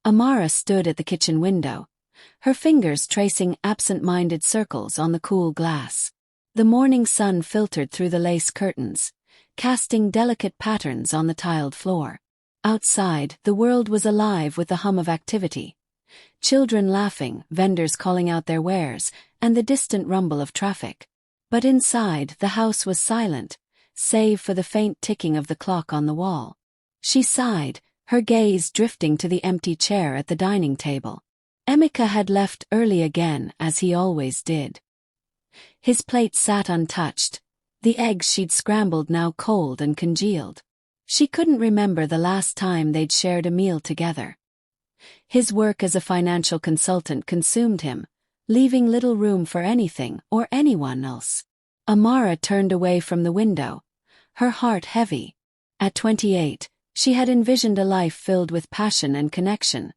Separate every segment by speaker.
Speaker 1: Amara stood at the kitchen window, her fingers tracing absent-minded circles on the cool glass. The morning sun filtered through the lace curtains, casting delicate patterns on the tiled floor. Outside, the world was alive with the hum of activity. Children laughing, vendors calling out their wares, and the distant rumble of traffic. But inside, the house was silent, save for the faint ticking of the clock on the wall. She sighed, her gaze drifting to the empty chair at the dining table. Emeka had left early again, as he always did. His plate sat untouched, the eggs she'd scrambled now cold and congealed. She couldn't remember the last time they'd shared a meal together. His work as a financial consultant consumed him, leaving little room for anything or anyone else. Amara turned away from the window, her heart heavy. At 28, she had envisioned a life filled with passion and connection,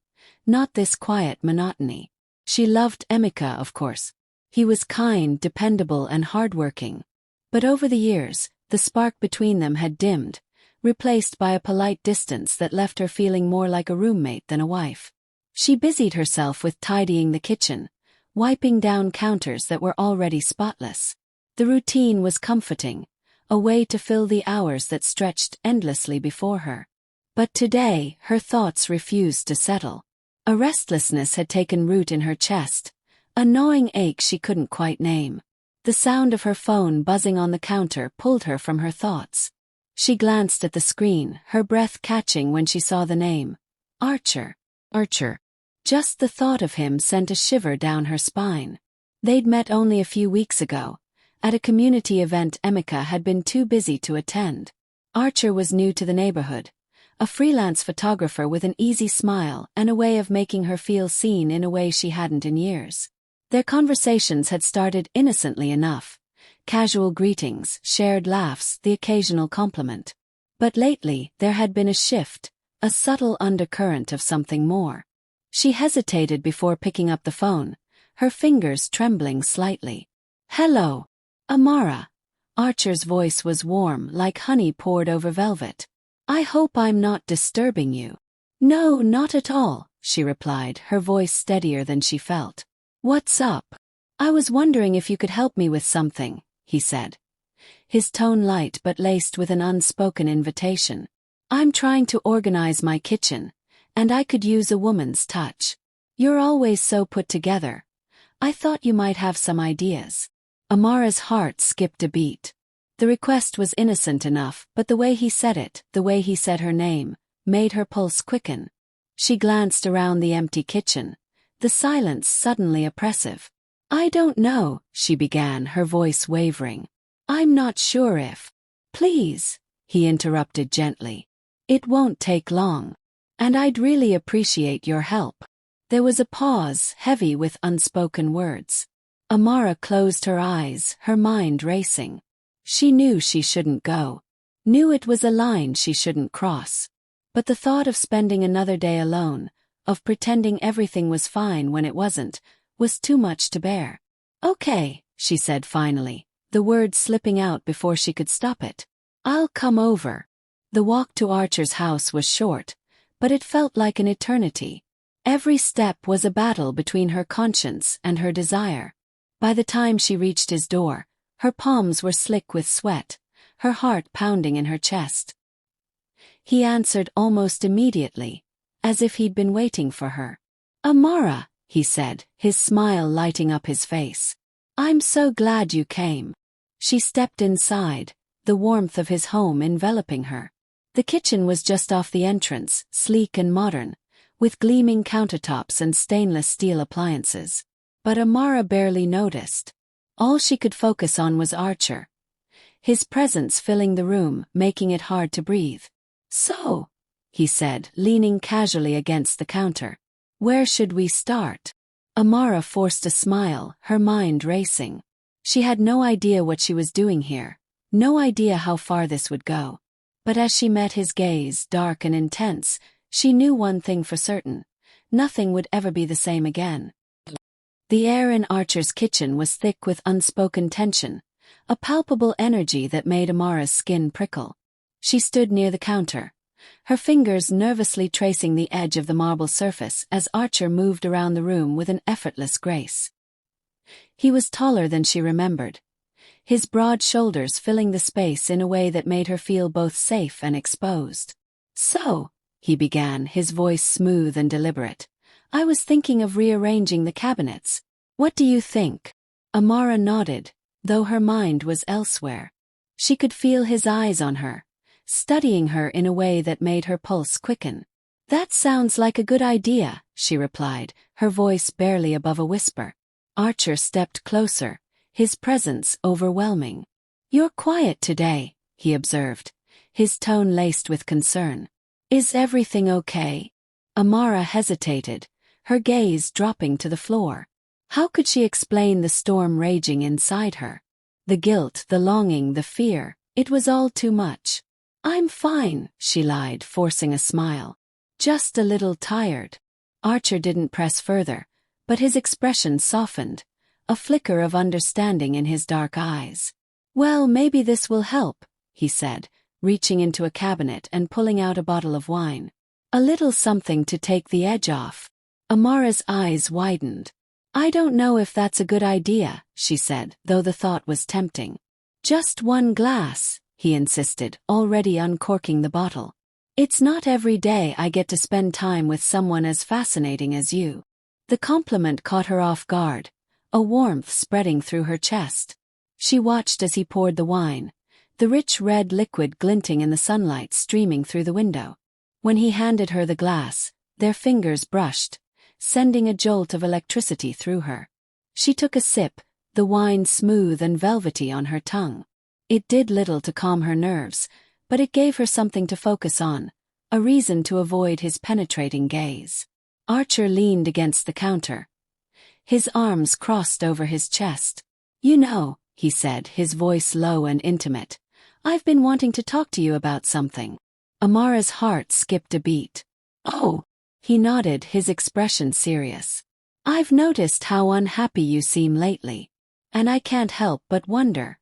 Speaker 1: not this quiet monotony. She loved Emeka, of course. He was kind, dependable, and hardworking. But over the years, the spark between them had dimmed, replaced by a polite distance that left her feeling more like a roommate than a wife. She busied herself with tidying the kitchen, wiping down counters that were already spotless. The routine was comforting, a way to fill the hours that stretched endlessly before her. But today, her thoughts refused to settle. A restlessness had taken root in her chest, a gnawing ache she couldn't quite name. The sound of her phone buzzing on the counter pulled her from her thoughts. She glanced at the screen, her breath catching when she saw the name. Archer. Archer. Just the thought of him sent a shiver down her spine. They'd met only a few weeks ago, at a community event Emeka had been too busy to attend. Archer was new to the neighborhood, a freelance photographer with an easy smile and a way of making her feel seen in a way she hadn't in years. Their conversations had started innocently enough. Casual greetings, shared laughs, the occasional compliment. But lately, there had been a shift, a subtle undercurrent of something more. She hesitated before picking up the phone, her fingers trembling slightly. "Hello, Amara." Archer's voice was warm, like honey poured over velvet. "I hope I'm not disturbing you." "No, not at all," she replied, her voice steadier than she felt. "What's up?" "I was wondering if you could help me with something," he said, his tone light but laced with an unspoken invitation. "I'm trying to organize my kitchen, and I could use a woman's touch. You're always so put together. I thought you might have some ideas." Amara's heart skipped a beat. The request was innocent enough, but the way he said it, the way he said her name, made her pulse quicken. She glanced around the empty kitchen, the silence suddenly oppressive. "I don't know," she began, her voice wavering. "I'm not sure if—" "Please," he interrupted gently. "It won't take long. And I'd really appreciate your help." There was a pause, heavy with unspoken words. Amara closed her eyes, her mind racing. She knew she shouldn't go. Knew it was a line she shouldn't cross. But the thought of spending another day alone, of pretending everything was fine when it wasn't, was too much to bear. "Okay," she said finally, the words slipping out before she could stop it. "I'll come over." The walk to Archer's house was short, but it felt like an eternity. Every step was a battle between her conscience and her desire. By the time she reached his door, her palms were slick with sweat, her heart pounding in her chest. He answered almost immediately, as if he'd been waiting for her. "Amara," he said, his smile lighting up his face. "I'm so glad you came." She stepped inside, the warmth of his home enveloping her. The kitchen was just off the entrance, sleek and modern, with gleaming countertops and stainless steel appliances. But Amara barely noticed. All she could focus on was Archer, his presence filling the room, making it hard to breathe. "So," he said, leaning casually against the counter, "where should we start?" Amara forced a smile, her mind racing. She had no idea what she was doing here, no idea how far this would go. But as she met his gaze, dark and intense, she knew one thing for certain: nothing would ever be the same again. The air in Archer's kitchen was thick with unspoken tension, a palpable energy that made Amara's skin prickle. She stood near the counter, her fingers nervously tracing the edge of the marble surface as Archer moved around the room with an effortless grace. He was taller than she remembered, his broad shoulders filling the space in a way that made her feel both safe and exposed. "So," he began, his voice smooth and deliberate, "I was thinking of rearranging the cabinets. What do you think?" Amara nodded, though her mind was elsewhere. She could feel his eyes on her, studying her in a way that made her pulse quicken. "That sounds like a good idea," she replied, her voice barely above a whisper. Archer stepped closer, his presence overwhelming. "You're quiet today," he observed, his tone laced with concern. "Is everything okay?" Amara hesitated, her gaze dropping to the floor. How could she explain the storm raging inside her? The guilt, the longing, the fear, it was all too much. "I'm fine," she lied, forcing a smile. "Just a little tired." Archer didn't press further, but his expression softened, a flicker of understanding in his dark eyes. "Well, maybe this will help," he said, reaching into a cabinet and pulling out a bottle of wine. "A little something to take the edge off." Amara's eyes widened. "I don't know if that's a good idea," she said, though the thought was tempting. "Just one glass," he insisted, already uncorking the bottle. "It's not every day I get to spend time with someone as fascinating as you." The compliment caught her off guard, a warmth spreading through her chest. She watched as he poured the wine, the rich red liquid glinting in the sunlight streaming through the window. When he handed her the glass, their fingers brushed, sending a jolt of electricity through her. She took a sip, the wine smooth and velvety on her tongue. It did little to calm her nerves, but it gave her something to focus on, a reason to avoid his penetrating gaze. Archer leaned against the counter, his arms crossed over his chest. "You know," he said, his voice low and intimate, "I've been wanting to talk to you about something." Amara's heart skipped a beat. "Oh," he nodded, his expression serious. "I've noticed how unhappy you seem lately, and I can't help but wonder.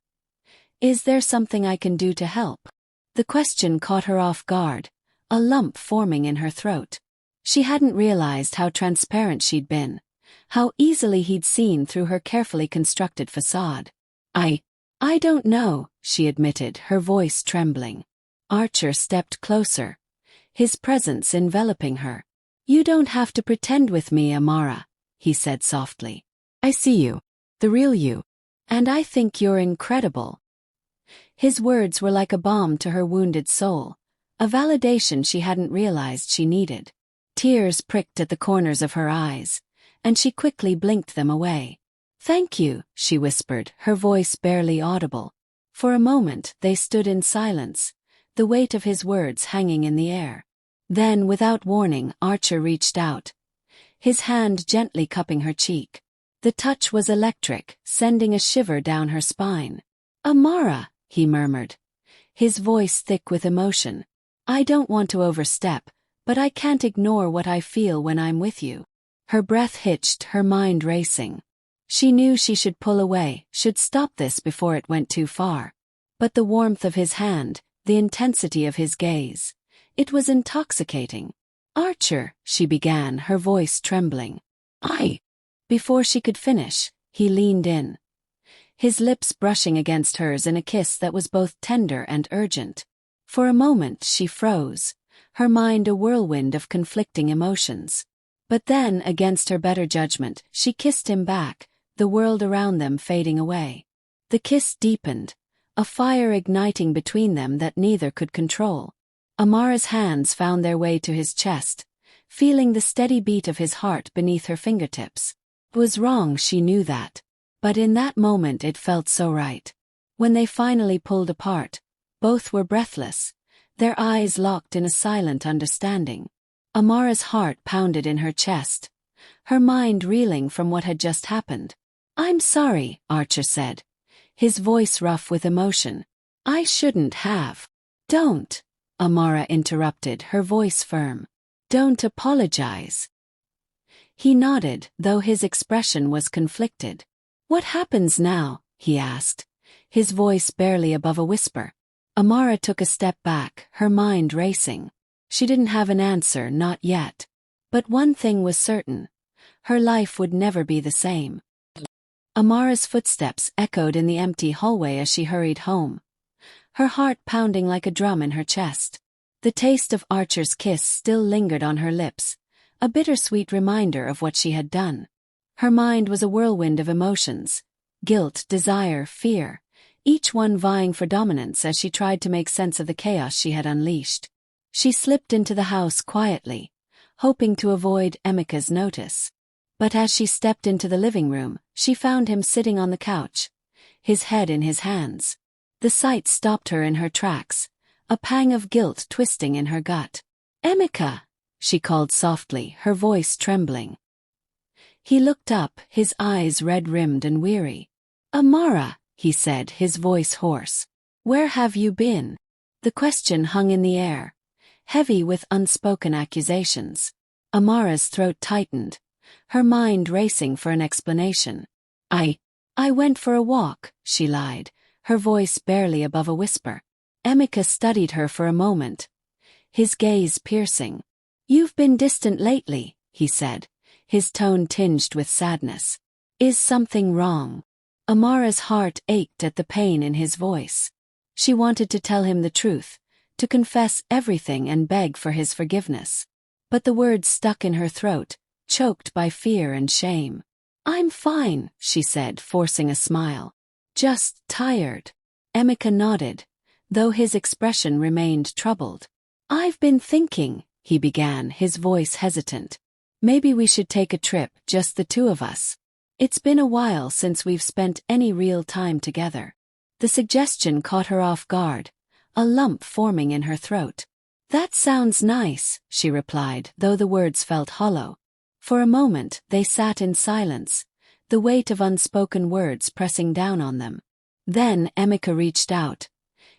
Speaker 1: Is there something I can do to help?" The question caught her off guard, a lump forming in her throat. She hadn't realized how transparent she'd been, how easily he'd seen through her carefully constructed facade. I don't know," she admitted, her voice trembling. Archer stepped closer, his presence enveloping her. "You don't have to pretend with me, Amara," he said softly. "I see you, the real you, and I think you're incredible." His words were like a balm to her wounded soul, a validation she hadn't realized she needed. Tears pricked at the corners of her eyes, and she quickly blinked them away. "Thank you," she whispered, her voice barely audible. For a moment they stood in silence, the weight of his words hanging in the air. Then, without warning, Archer reached out, his hand gently cupping her cheek. The touch was electric, sending a shiver down her spine. "Amara," he murmured, his voice thick with emotion. "I don't want to overstep, but I can't ignore what I feel when I'm with you." Her breath hitched, her mind racing. She knew she should pull away, should stop this before it went too far. But the warmth of his hand, the intensity of his gaze, it was intoxicating. "Archer," she began, her voice trembling. Before she could finish, he leaned in, his lips brushing against hers in a kiss that was both tender and urgent. For a moment she froze, her mind a whirlwind of conflicting emotions. But then, against her better judgment, she kissed him back, the world around them fading away. The kiss deepened, a fire igniting between them that neither could control. Amara's hands found their way to his chest, feeling the steady beat of his heart beneath her fingertips. It was wrong, she knew that. But in that moment it felt so right. When they finally pulled apart, both were breathless, their eyes locked in a silent understanding. Amara's heart pounded in her chest, her mind reeling from what had just happened. "I'm sorry," Archer said, his voice rough with emotion. "I shouldn't have." "Don't," Amara interrupted, her voice firm. "Don't apologize." He nodded, though his expression was conflicted. "What happens now?" he asked, his voice barely above a whisper. Amara took a step back, her mind racing. She didn't have an answer, not yet. But one thing was certain. Her life would never be the same. Amara's footsteps echoed in the empty hallway as she hurried home, her heart pounding like a drum in her chest. The taste of Archer's kiss still lingered on her lips, a bittersweet reminder of what she had done. Her mind was a whirlwind of emotions: guilt, desire, fear, each one vying for dominance as she tried to make sense of the chaos she had unleashed. She slipped into the house quietly, hoping to avoid Emeka's notice. But as she stepped into the living room, she found him sitting on the couch, his head in his hands. The sight stopped her in her tracks, a pang of guilt twisting in her gut. "Emeka," she called softly, her voice trembling. He looked up, his eyes red-rimmed and weary. "Amara," he said, his voice hoarse. "Where have you been?" The question hung in the air, heavy with unspoken accusations. Amara's throat tightened, her mind racing for an explanation. I went for a walk," she lied, her voice barely above a whisper. Emeka studied her for a moment, his gaze piercing. "You've been distant lately," he said, his tone tinged with sadness. "Is something wrong?" Amara's heart ached at the pain in his voice. She wanted to tell him the truth, to confess everything and beg for his forgiveness. But the words stuck in her throat, choked by fear and shame. "I'm fine," she said, forcing a smile. "Just tired." Emeka nodded, though his expression remained troubled. "I've been thinking," he began, his voice hesitant. "Maybe we should take a trip, just the two of us. It's been a while since we've spent any real time together." The suggestion caught her off guard, a lump forming in her throat. "That sounds nice," she replied, though the words felt hollow. For a moment, they sat in silence, the weight of unspoken words pressing down on them. Then Emeka reached out,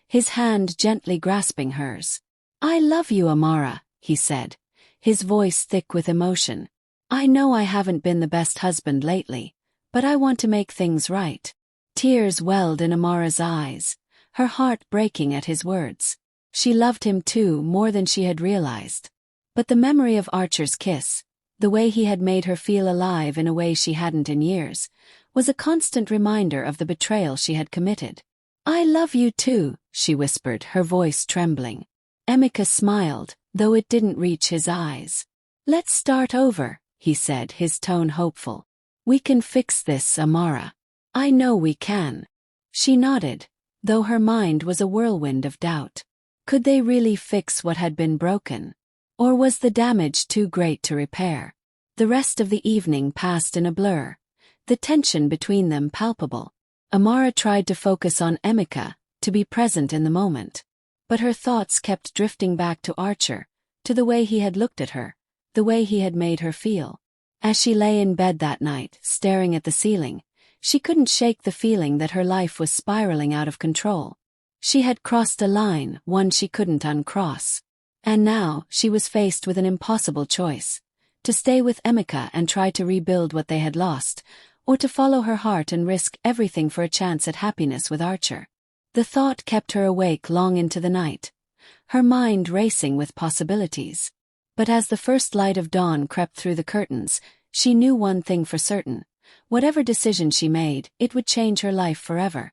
Speaker 1: his hand gently grasping hers. "I love you, Amara," he said, his voice thick with emotion. "I know I haven't been the best husband lately, but I want to make things right." Tears welled in Amara's eyes, her heart breaking at his words. She loved him too, more than she had realized. But the memory of Archer's kiss, the way he had made her feel alive in a way she hadn't in years, was a constant reminder of the betrayal she had committed. "I love you too," she whispered, her voice trembling. Emeka smiled, though it didn't reach his eyes. "Let's start over," he said, his tone hopeful. "We can fix this, Amara. I know we can." She nodded, though her mind was a whirlwind of doubt. Could they really fix what had been broken? Or was the damage too great to repair? The rest of the evening passed in a blur, the tension between them palpable. Amara tried to focus on Emeka, to be present in the moment. But her thoughts kept drifting back to Archer, to the way he had looked at her, the way he had made her feel. As she lay in bed that night, staring at the ceiling, she couldn't shake the feeling that her life was spiraling out of control. She had crossed a line, one she couldn't uncross. And now, she was faced with an impossible choice: to stay with Emeka and try to rebuild what they had lost, or to follow her heart and risk everything for a chance at happiness with Archer. The thought kept her awake long into the night, her mind racing with possibilities. But as the first light of dawn crept through the curtains, she knew one thing for certain: whatever decision she made, it would change her life forever.